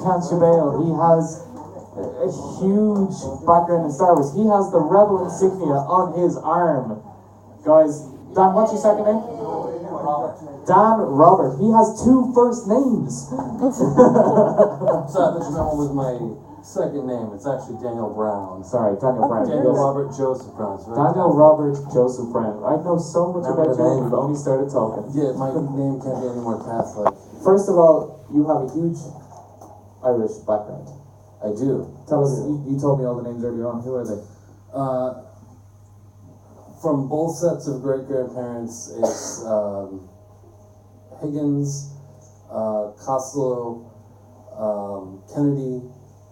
can't you bail? He has a huge background in Star Wars. He has the rebel insignia on his arm. Guys, Dan, what's your second name? Dan Robert. He has two first names. So I thought you meant one was my second name. It's actually Daniel Brown. Sorry, Daniel Brown. Daniel Robert Joseph Brown. Daniel Robert Joseph Brown. I know so much about you. We've only started talking. Yeah, my name can't be any more Catholic. First of all, you have a huge Irish background. I do. Tell us, you told me all the names earlier on. Who are they? From both sets of great-grandparents, it's Higgins, Costello, Kennedy,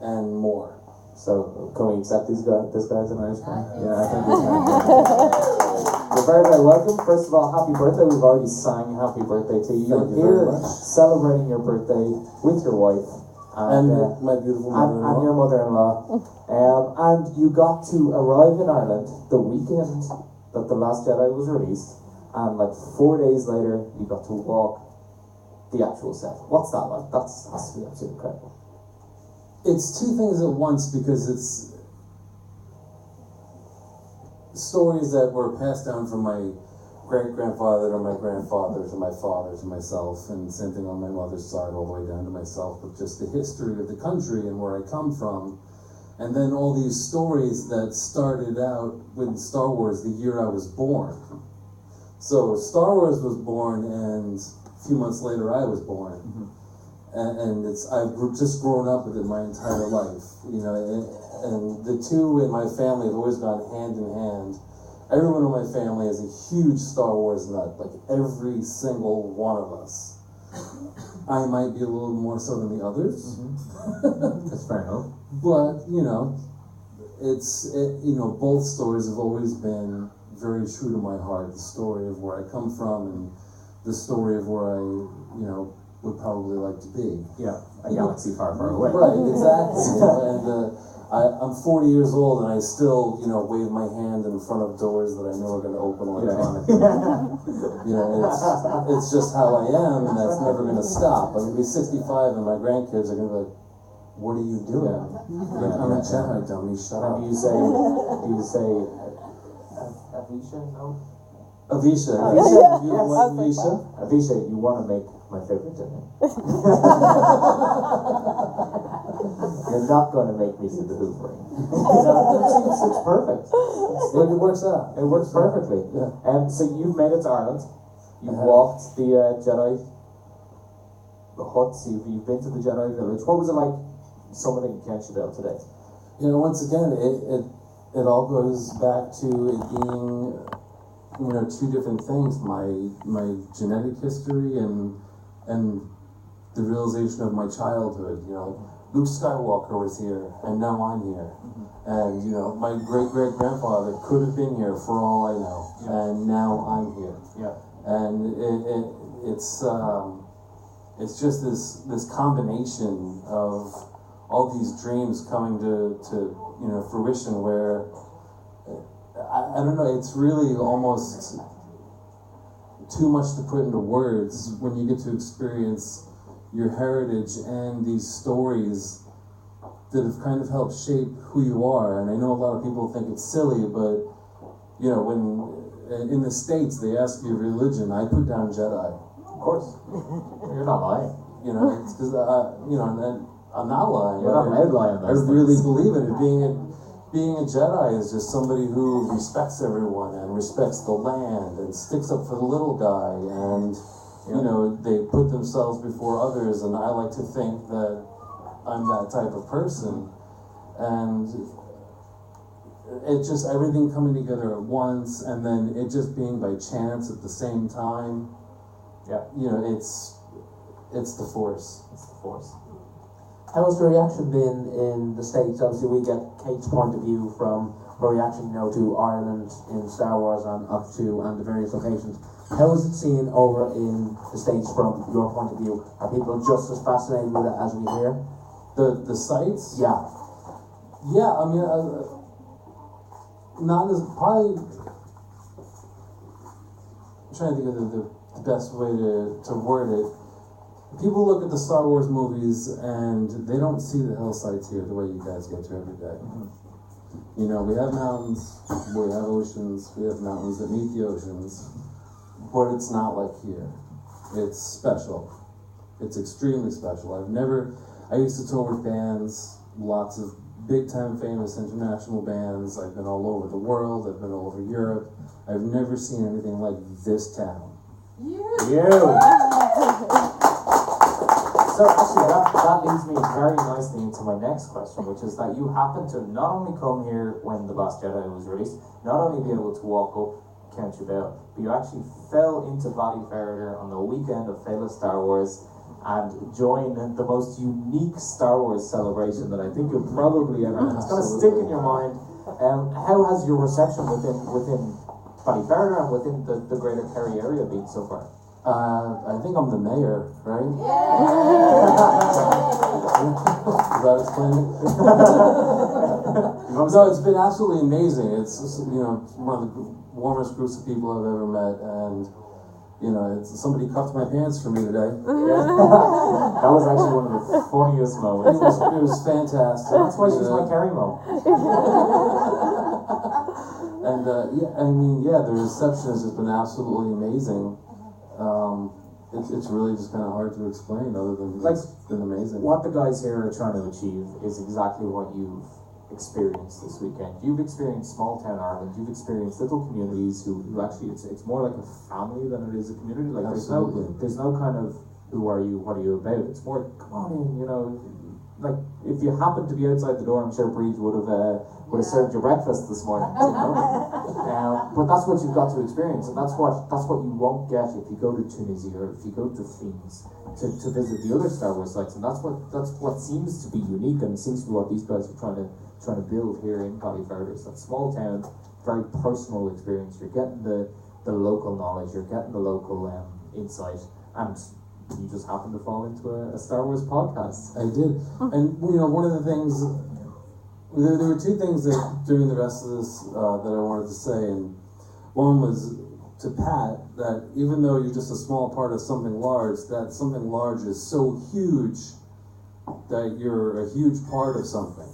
and Moore. So, can we accept this guy's an Irish guy? Yeah, I think he's You're very, very welcome. First of all, happy birthday. We've already sang happy birthday to you. You're here celebrating your birthday with your wife. And my beautiful mother-in-law. And your mother-in-law. And you got to arrive in Ireland the weekend that The Last Jedi was released. And like 4 days later, you got to walk the actual set. What's that like? That's has to be absolutely incredible. It's two things at once because it's stories that were passed down from my great-grandfather to my grandfather to my father to myself, and same thing on my mother's side all the way down to myself, but just the history of the country and where I come from. And then all these stories that started out with Star Wars the year I was born. So Star Wars was born, and a few months later I was born. Mm-hmm. And I've just grown up with it my entire life, you know, and the two in my family have always gone hand in hand. Everyone in my family is a huge Star Wars nut, like every single one of us. I might be a little more so than the others. Mm-hmm. That's fair enough. But, you know, both stories have always been very true to my heart. The story of where I come from and the story of where I, would probably like to be. Yeah, a galaxy far, far away. Right, exactly. And I'm 40 years old and I still, wave my hand in front of doors that I know are going to open electronically. It's just how I am, and that's never going to stop. I'm going to be 65 and my grandkids are going to be like, what are you doing? Yeah. I'm a Jedi, dummy, shut up. Do you say, Avisha? No? Avisha. Avisha. You want Avisha? Avisha, you want to make my favorite dinner. You're not going to make me see the hoovering. It's perfect. It works out. It works perfectly. Yeah. So you've made it to Ireland. You've walked the Jedi huts. You've been to the Jedi village. What was it like summoning Kenshibel today? Once again, it all goes back to it being, two different things. My genetic history and the realization of my childhood. Luke Skywalker was here, and now I'm here. Mm-hmm. And my great-great-grandfather could have been here for all I know, and now I'm here. Yeah. And it's just this combination of all these dreams coming to fruition, where I don't know, it's really almost too much to put into words when you get to experience your heritage and these stories that have kind of helped shape who you are. And I know a lot of people think it's silly, but when in the States they ask you religion, I put down Jedi. Of course. You're not lying. It's because and I'm not lying. You're not lying. I really believe it. Being a Jedi is just somebody who respects everyone and respects the land and sticks up for the little guy, and they put themselves before others, and I like to think that I'm that type of person. And it just, everything coming together at once, and then it just being by chance at the same time. Yeah. It's the Force. It's the Force. How has the reaction been in the States? Obviously, we get Kate's point of view from her reaction, to Ireland in Star Wars and up to and the various locations. How is it seen over in the States from your point of view? Are people just as fascinated with it as we hear? The sites? Yeah. Yeah, I mean, not as, probably, I'm trying to think of the best way to word it. People look at the Star Wars movies and they don't see the hillsides here the way you guys get to every day. You know, we have mountains, we have oceans, we have mountains that meet the oceans, but it's not like here. It's special. It's extremely special. I used to tour with bands, lots of big time famous international bands. I've been all over the world, I've been all over Europe. I've never seen anything like this town. So actually, that leads me very nicely into my next question, which is that you happened to not only come here when The Last Jedi was released, not only be able to walk up Count Bell, but you actually fell into Ballyferriter on the weekend of Fail Star Wars and joined the most unique Star Wars celebration that I think you'll probably ever. It's going to stick in your mind. How has your reception within Ballyferriter and within the greater Kerry area been so far? I think I'm the mayor, right? Yeah. Does that explain it? No, it's been absolutely amazing. It's one of the warmest groups of people I've ever met, and somebody cuffed my pants for me today. That was actually one of the funniest moments. It was fantastic. That's why she's my Kerry mom. And the reception has just been absolutely amazing. It's really just kind of hard to explain, other than it's been amazing. What the guys here are trying to achieve is exactly what you've experienced this weekend. You've experienced small town Ireland. You've experienced little communities who actually it's more like a family than it is a community. Like Absolutely. there's no kind of who are you, what are you about. It's more come on in, like if you happen to be outside the door, I'm sure Breed would have served your breakfast this morning. But that's what you've got to experience, and that's what you won't get if you go to Tunisia or if you go to Phoenix to visit the other Star Wars sites. And that's what seems to be unique, and seems to be what these guys are trying to build here in Ballyferriter. It's that small town, very personal experience. You're getting the local knowledge, you're getting the local insight, and you just happen to fall into a Star Wars podcast. I did. And one of the things, there were two things that during the rest of this that I wanted to say, and one was to Pat, that even though you're just a small part of something large, that something large is so huge that you're a huge part of something.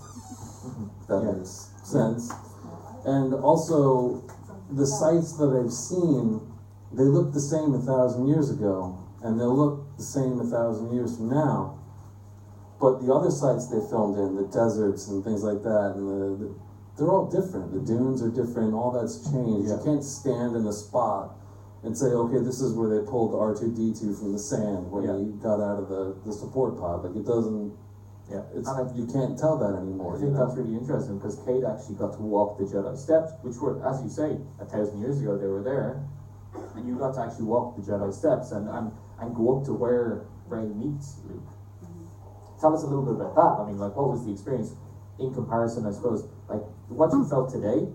If that makes sense. And also, the sites that I've seen, they look the same 1,000 years ago, and they'll look the same 1,000 years from now. But the other sites they filmed in, the deserts and things like that, and they're all different. The dunes are different, all that's changed. You can't stand in a spot and say, okay, this is where they pulled R2-D2 from the sand when he got out of the support pod. Like, it doesn't, you can't tell that anymore. I think that's really interesting, because Kate actually got to walk the Jedi steps, which were, as you say, 1,000 years ago they were there, and you got to actually walk the Jedi steps and go up to where Rey meets Luke. Tell us a little bit about that. I mean, like, what was the experience in comparison, I suppose, like, what you felt today?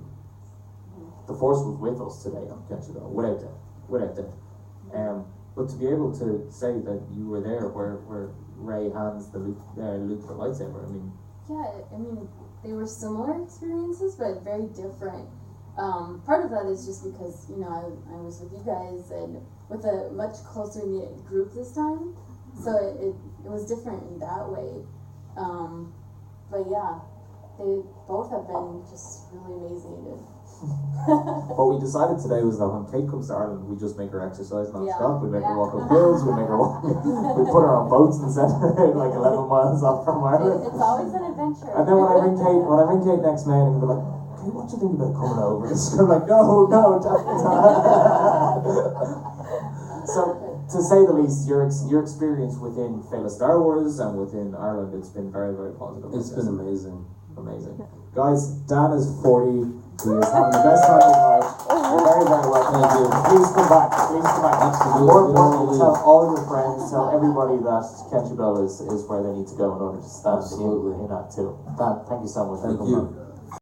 The Force was with us today on Kenshiro, without doubt. But to be able to say that you were there where Rey hands Luke the lightsaber, I mean... Yeah, I mean, they were similar experiences, but very different. Part of that is just because, I was with you guys and with a much closer knit group this time, so it was different in that way. But yeah, they both have been just really amazing. What we decided today was that when Kate comes to Ireland, we just make her exercise non-stop. We make her walk up hills, we make her walk, we put her on boats and send her out like 11 miles off from Ireland. It's always an adventure. And then when I ring Kate next May, and be like, Kate, what do you think about coming over? I'm like, no, definitely not. So, to say the least, your experience within Fail Star Wars and within Ireland, it's been very, very positive. It's been amazing. Amazing. Guys, Dan is 40. He is having the best time of his life. You're very, very welcome. Thank you. Please come back. Absolutely. More importantly, tell all your friends, tell everybody that Kenshiro is where they need to go in order to stand in that too. Dan, thank you so much for coming on.